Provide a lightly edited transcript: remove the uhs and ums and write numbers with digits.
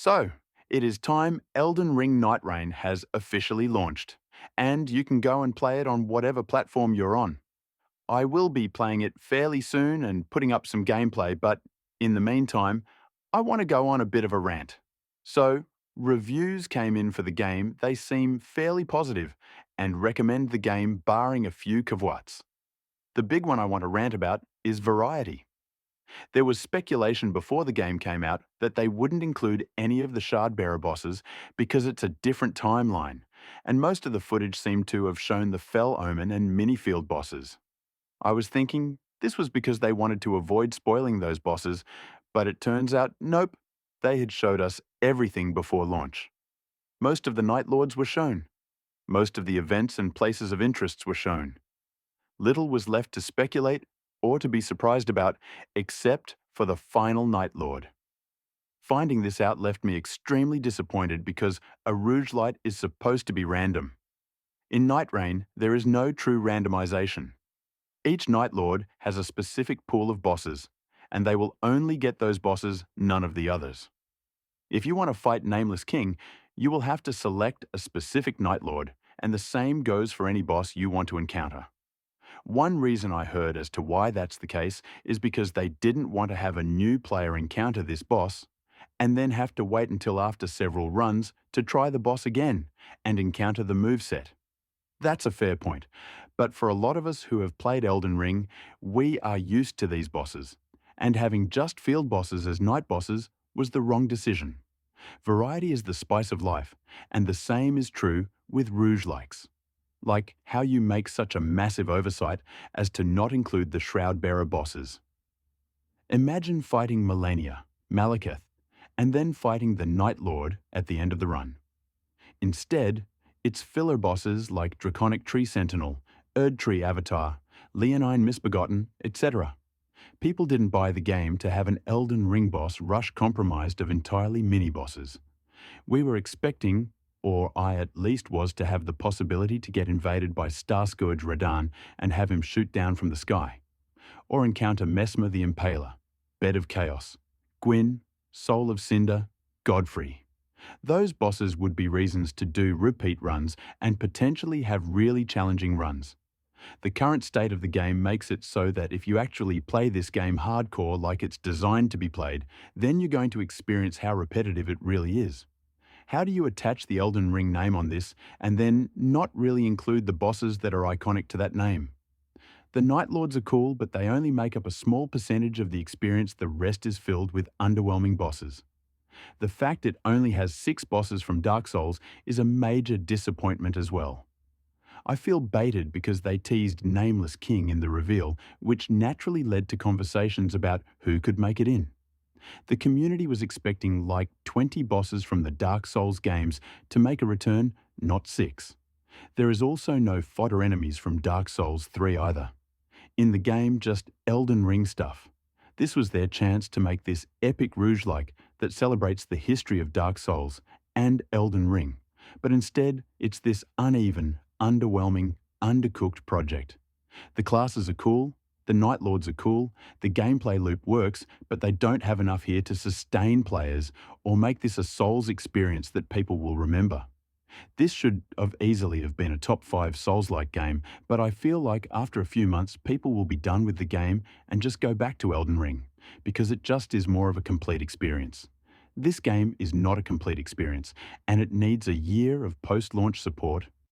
So, it is time Elden Ring Nightreign has officially launched, and you can go and play it on whatever platform you're on. I will be playing it fairly soon and putting up some gameplay, but in the meantime, I want to go on a bit of a rant. So, reviews came in for the game, they seem fairly positive and recommend the game barring a few caveats. The big one I want to rant about is variety. There was speculation before the game came out that they wouldn't include any of the Shardbearer bosses because it's a different timeline, and most of the footage seemed to have shown the Fell Omen and Minifield bosses. I was thinking this was because they wanted to avoid spoiling those bosses, but it turns out nope, they had showed us everything before launch. Most of the Night Lords were shown. Most of the events and places of interests were shown. Little was left to speculate or to be surprised about, except for the final Night Lord. Finding this out left me extremely disappointed because a Rouge Light is supposed to be random. In Nightreign, there is no true randomization. Each Night Lord has a specific pool of bosses, and they will only get those bosses, none of the others. If you want to fight Nameless King, you will have to select a specific Night Lord, and the same goes for any boss you want to encounter. One reason I heard as to why that's the case is because they didn't want to have a new player encounter this boss and then have to wait until after several runs to try the boss again and encounter the moveset. That's a fair point, but for a lot of us who have played Elden Ring, we are used to these bosses, and having just field bosses as night bosses was the wrong decision. Variety is the spice of life, and the same is true with Rouge likes. Like how you make such a massive oversight as to not include the Shroudbearer bosses. Imagine fighting Melania, Malekith, and then fighting the Night Lord at the end of the run. Instead, it's filler bosses like Draconic Tree Sentinel, Erdtree Avatar, Leonine Misbegotten, etc. People didn't buy the game to have an Elden Ring boss rush compromised of entirely mini-bosses. We were expecting, or I at least was, to have the possibility to get invaded by Starscourge Radahn and have him shoot down from the sky. Or encounter Messmer the Impaler, Bed of Chaos, Gwyn, Soul of Cinder, Godfrey. Those bosses would be reasons to do repeat runs and potentially have really challenging runs. The current state of the game makes it so that if you actually play this game hardcore like it's designed to be played, then you're going to experience how repetitive it really is. How do you attach the Elden Ring name on this and then not really include the bosses that are iconic to that name? The Night Lords are cool, but they only make up a small percentage of the experience. The rest is filled with underwhelming bosses. The fact it only has 6 bosses from Dark Souls is a major disappointment as well. I feel baited because they teased Nameless King in the reveal, which naturally led to conversations about who could make it in. The community was expecting like 20 bosses from the Dark Souls games to make a return, not 6. There is also no fodder enemies from Dark Souls 3 either. In the game, just Elden Ring stuff. This was their chance to make this epic Rouge-like that celebrates the history of Dark Souls and Elden Ring, but instead it's this uneven, underwhelming, undercooked project. The classes are cool, the Night Lords are cool, the gameplay loop works, but they don't have enough here to sustain players or make this a Souls experience that people will remember. This should have easily have been a top 5 Souls-like game, but I feel like after a few months people will be done with the game and just go back to Elden Ring, because it just is more of a complete experience. This game is not a complete experience, and it needs a year of post-launch support